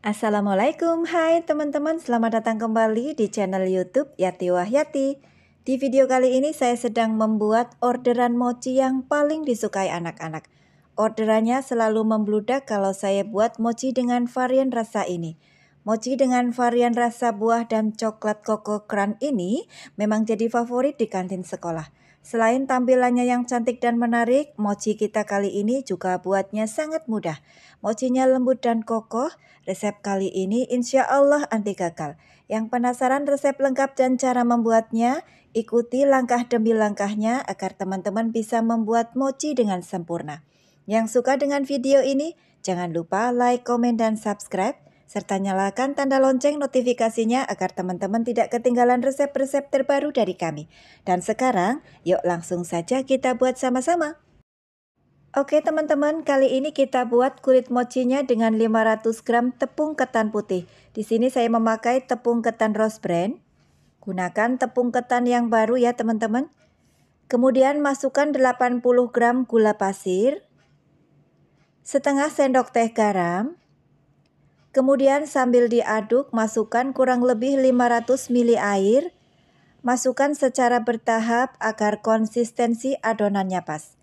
Assalamualaikum, hai teman-teman, selamat datang kembali di channel YouTube Yati Wahyati. Di video kali ini saya sedang membuat orderan mochi yang paling disukai anak-anak. Orderannya selalu membludak kalau saya buat mochi dengan varian rasa ini. Mochi dengan varian rasa buah dan coklat koko crunch ini memang jadi favorit di kantin sekolah. Selain tampilannya yang cantik dan menarik, mochi kita kali ini juga buatnya sangat mudah. Mochinya lembut dan kokoh. Resep kali ini insya Allah anti gagal. Yang penasaran resep lengkap dan cara membuatnya? Ikuti langkah demi langkahnya agar teman-teman bisa membuat mochi dengan sempurna. Yang suka dengan video ini, jangan lupa like, komen, dan subscribe. Serta nyalakan tanda lonceng notifikasinya agar teman-teman tidak ketinggalan resep-resep terbaru dari kami. Dan sekarang, yuk langsung saja kita buat sama-sama. Oke teman-teman, kali ini kita buat kulit mochinya dengan 500 gram tepung ketan putih. Di sini saya memakai tepung ketan Rose Brand. Gunakan tepung ketan yang baru ya teman-teman. Kemudian masukkan 80 gram gula pasir, setengah sendok teh garam. Kemudian sambil diaduk, masukkan kurang lebih 500 ml air. Masukkan secara bertahap agar konsistensi adonannya pas.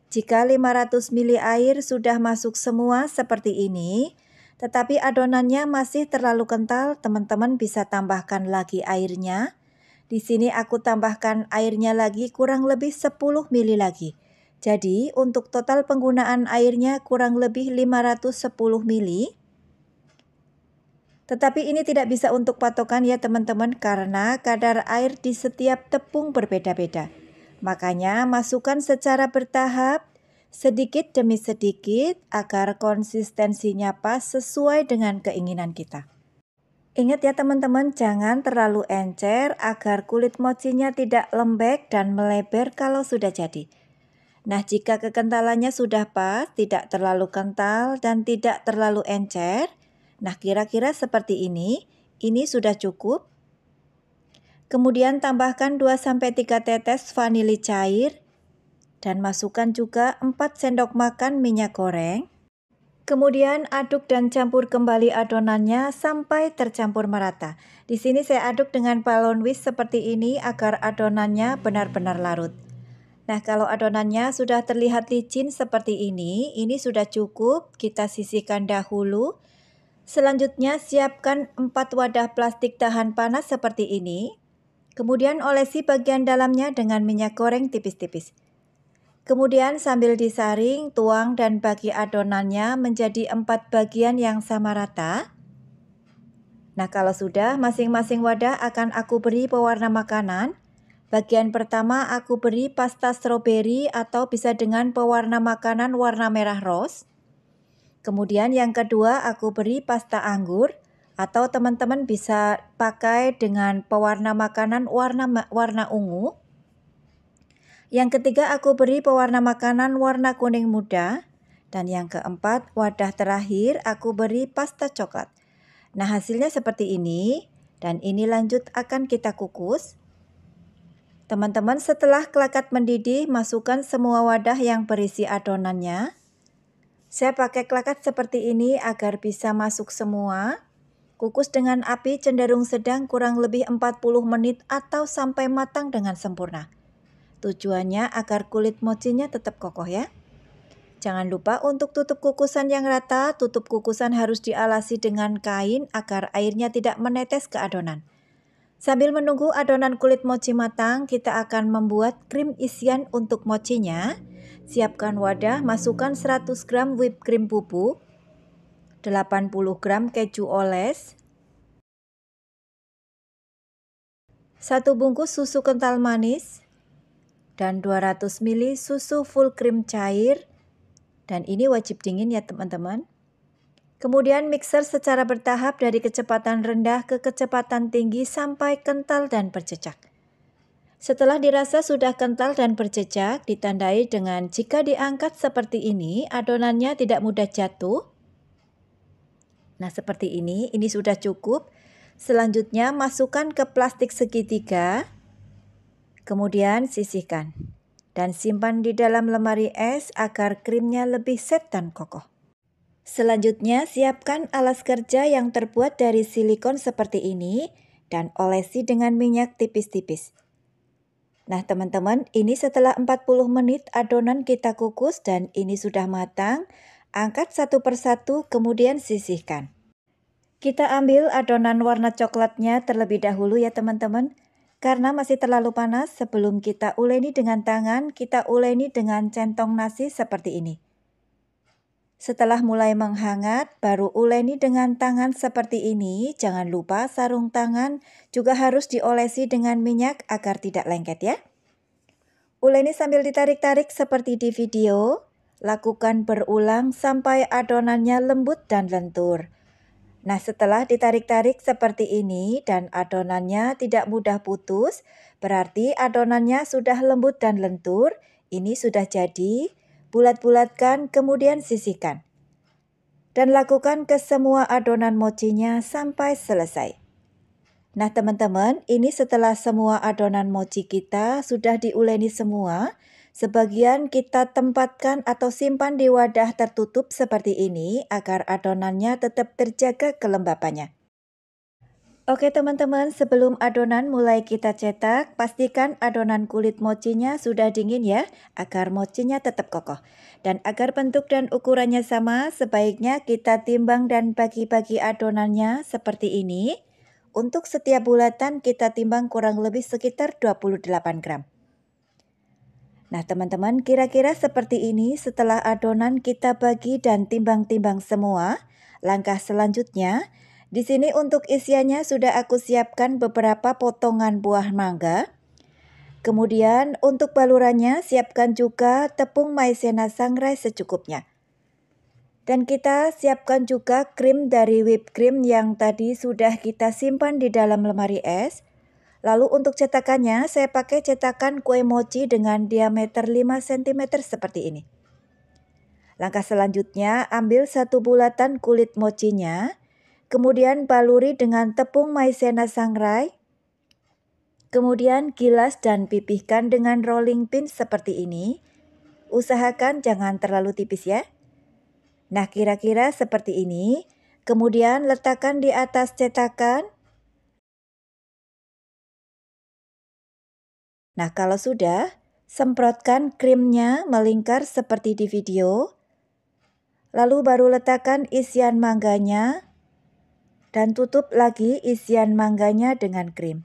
Jika 500 ml air sudah masuk semua seperti ini, tetapi adonannya masih terlalu kental, teman-teman bisa tambahkan lagi airnya. Di sini aku tambahkan airnya lagi kurang lebih 10 ml lagi. Jadi untuk total penggunaan airnya kurang lebih 510 ml. Tetapi ini tidak bisa untuk patokan ya teman-teman karena kadar air di setiap tepung berbeda-beda. Makanya masukkan secara bertahap, sedikit demi sedikit agar konsistensinya pas sesuai dengan keinginan kita. Ingat ya teman-teman, jangan terlalu encer agar kulit mochinya tidak lembek dan melebar kalau sudah jadi. Nah, jika kekentalannya sudah pas, tidak terlalu kental dan tidak terlalu encer, nah kira-kira seperti ini sudah cukup. Kemudian tambahkan 2-3 tetes vanili cair dan masukkan juga 4 sendok makan minyak goreng. Kemudian aduk dan campur kembali adonannya sampai tercampur merata. Di sini saya aduk dengan balon whisk seperti ini agar adonannya benar-benar larut. Nah, kalau adonannya sudah terlihat licin seperti ini sudah cukup, kita sisihkan dahulu. Selanjutnya siapkan 4 wadah plastik tahan panas seperti ini. Kemudian olesi bagian dalamnya dengan minyak goreng tipis-tipis. Kemudian sambil disaring, tuang dan bagi adonannya menjadi 4 bagian yang sama rata. Nah, kalau sudah, masing-masing wadah akan aku beri pewarna makanan. Bagian pertama aku beri pasta stroberi atau bisa dengan pewarna makanan warna merah rose. Kemudian yang kedua aku beri pasta anggur atau teman-teman bisa pakai dengan pewarna makanan warna ungu. Yang ketiga aku beri pewarna makanan warna kuning muda. Dan yang keempat, wadah terakhir aku beri pasta coklat. Nah, hasilnya seperti ini dan ini lanjut akan kita kukus. Teman-teman, setelah kelakat mendidih, masukkan semua wadah yang berisi adonannya. Saya pakai kelakat seperti ini agar bisa masuk semua. Kukus dengan api cenderung sedang kurang lebih 40 menit atau sampai matang dengan sempurna. Tujuannya agar kulit mochinya tetap kokoh ya. Jangan lupa untuk tutup kukusan yang rata. Tutup kukusan harus dialasi dengan kain agar airnya tidak menetes ke adonan. Sambil menunggu adonan kulit mochi matang, kita akan membuat krim isian untuk mochinya. Siapkan wadah, masukkan 100 gram whipped cream bubuk, 80 gram keju oles, 1 bungkus susu kental manis, dan 200 ml susu full cream cair. Dan ini wajib dingin ya teman-teman. Kemudian mixer secara bertahap dari kecepatan rendah ke kecepatan tinggi sampai kental dan berjejak. Setelah dirasa sudah kental dan berjejak, ditandai dengan jika diangkat seperti ini, adonannya tidak mudah jatuh. Nah, seperti ini sudah cukup. Selanjutnya masukkan ke plastik segitiga. Kemudian sisihkan dan simpan di dalam lemari es agar krimnya lebih set dan kokoh. Selanjutnya, siapkan alas kerja yang terbuat dari silikon seperti ini dan olesi dengan minyak tipis-tipis. Nah, teman-teman, ini setelah 40 menit adonan kita kukus dan ini sudah matang. Angkat satu persatu, kemudian sisihkan. Kita ambil adonan warna coklatnya terlebih dahulu ya teman-teman. Karena masih terlalu panas, sebelum kita uleni dengan tangan, kita uleni dengan centong nasi seperti ini. Setelah mulai menghangat, baru uleni dengan tangan seperti ini. Jangan lupa sarung tangan juga harus diolesi dengan minyak agar tidak lengket ya. Uleni sambil ditarik-tarik seperti di video. Lakukan berulang sampai adonannya lembut dan lentur. Nah, setelah ditarik-tarik seperti ini dan adonannya tidak mudah putus, berarti adonannya sudah lembut dan lentur. Ini sudah jadi. Bulat-bulatkan, kemudian sisihkan. Dan lakukan ke semua adonan mochinya sampai selesai. Nah teman-teman, ini setelah semua adonan mochi kita sudah diuleni semua, sebagian kita tempatkan atau simpan di wadah tertutup seperti ini agar adonannya tetap terjaga kelembapannya. Oke teman-teman, sebelum adonan mulai kita cetak, pastikan adonan kulit mochinya sudah dingin ya, agar mochinya tetap kokoh. Dan agar bentuk dan ukurannya sama, sebaiknya kita timbang dan bagi-bagi adonannya seperti ini. Untuk setiap bulatan kita timbang kurang lebih sekitar 28 gram. Nah teman-teman, kira-kira seperti ini setelah adonan kita bagi dan timbang-timbang semua. Langkah selanjutnya, di sini untuk isiannya sudah aku siapkan beberapa potongan buah mangga. Kemudian untuk balurannya siapkan juga tepung maizena sangrai secukupnya. Dan kita siapkan juga krim dari whipped cream yang tadi sudah kita simpan di dalam lemari es. Lalu untuk cetakannya saya pakai cetakan kue mochi dengan diameter 5 cm seperti ini. Langkah selanjutnya ambil satu bulatan kulit mochinya. Kemudian baluri dengan tepung maizena sangrai. Kemudian gilas dan pipihkan dengan rolling pin seperti ini. Usahakan jangan terlalu tipis ya. Nah kira-kira seperti ini. Kemudian letakkan di atas cetakan. Nah kalau sudah, semprotkan krimnya melingkar seperti di video. Lalu baru letakkan isian mangganya. Dan tutup lagi isian mangganya dengan krim.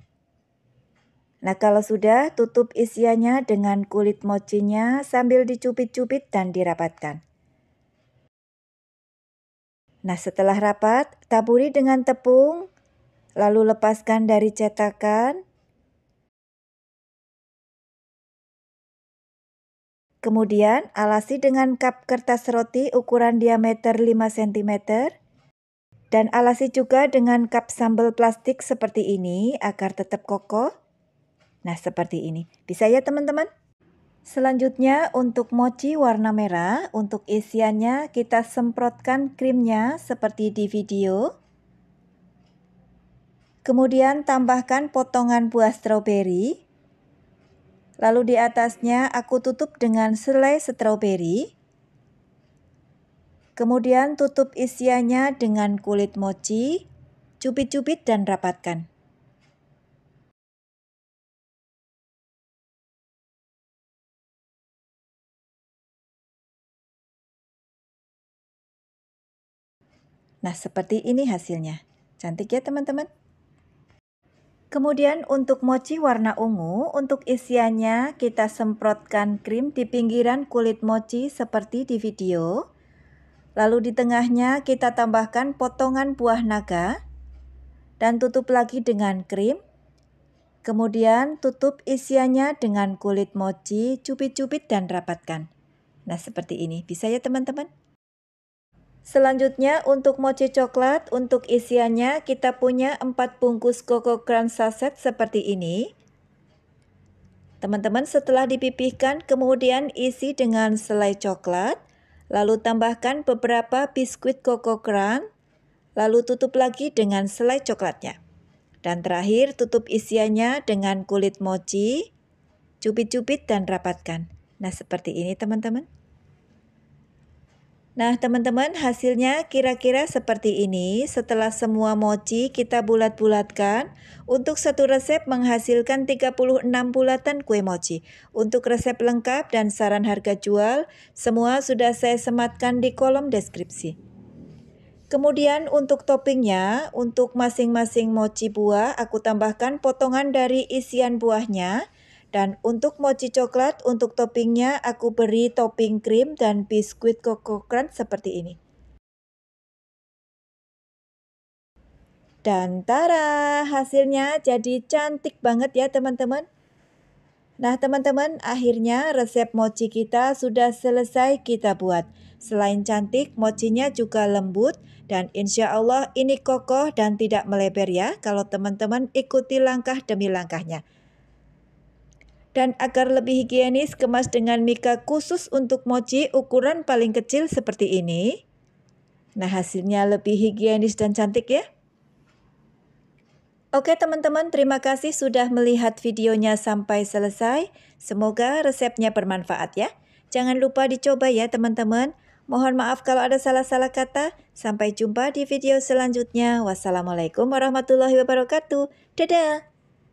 Nah kalau sudah, tutup isiannya dengan kulit mochinya sambil dicubit-cubit dan dirapatkan. Nah setelah rapat, taburi dengan tepung, lalu lepaskan dari cetakan. Kemudian alasi dengan kap kertas roti ukuran diameter 5 cm. Dan alasi juga dengan kap sambal plastik seperti ini agar tetap kokoh. Nah seperti ini, bisa ya teman-teman? Selanjutnya untuk mochi warna merah, untuk isiannya kita semprotkan krimnya seperti di video. Kemudian tambahkan potongan buah stroberi. Lalu di atasnya aku tutup dengan selai stroberi. Kemudian tutup isiannya dengan kulit mochi, cubit-cubit dan rapatkan. Nah, seperti ini hasilnya. Cantik ya teman-teman? Kemudian untuk mochi warna ungu, untuk isiannya kita semprotkan krim di pinggiran kulit mochi seperti di video. Lalu di tengahnya kita tambahkan potongan buah naga dan tutup lagi dengan krim. Kemudian tutup isiannya dengan kulit mochi, cubit-cubit dan rapatkan. Nah seperti ini, bisa ya teman-teman? Selanjutnya untuk mochi coklat, untuk isiannya kita punya 4 bungkus Coco Crunch saset seperti ini. Teman-teman setelah dipipihkan kemudian isi dengan selai coklat. Lalu tambahkan beberapa biskuit Coco Crunch, lalu tutup lagi dengan selai coklatnya. Dan terakhir tutup isiannya dengan kulit mochi, cubit-cubit dan rapatkan. Nah seperti ini teman-teman. Nah, teman-teman, hasilnya kira-kira seperti ini. Setelah semua mochi kita bulat-bulatkan, untuk satu resep menghasilkan 36 bulatan kue mochi. Untuk resep lengkap dan saran harga jual, semua sudah saya sematkan di kolom deskripsi. Kemudian untuk toppingnya, untuk masing-masing mochi buah, aku tambahkan potongan dari isian buahnya. Dan untuk mochi coklat, untuk toppingnya aku beri topping krim dan biskuit Coco Crunch seperti ini. Dan tara, hasilnya jadi cantik banget ya teman-teman. Nah teman-teman, akhirnya resep mochi kita sudah selesai kita buat. Selain cantik, mochinya juga lembut dan insya Allah ini kokoh dan tidak melebar ya kalau teman-teman ikuti langkah demi langkahnya. Dan agar lebih higienis, kemas dengan mika khusus untuk mochi ukuran paling kecil seperti ini. Nah, hasilnya lebih higienis dan cantik ya. Oke teman-teman, terima kasih sudah melihat videonya sampai selesai. Semoga resepnya bermanfaat ya. Jangan lupa dicoba ya teman-teman. Mohon maaf kalau ada salah-salah kata. Sampai jumpa di video selanjutnya. Wassalamualaikum warahmatullahi wabarakatuh. Dadah!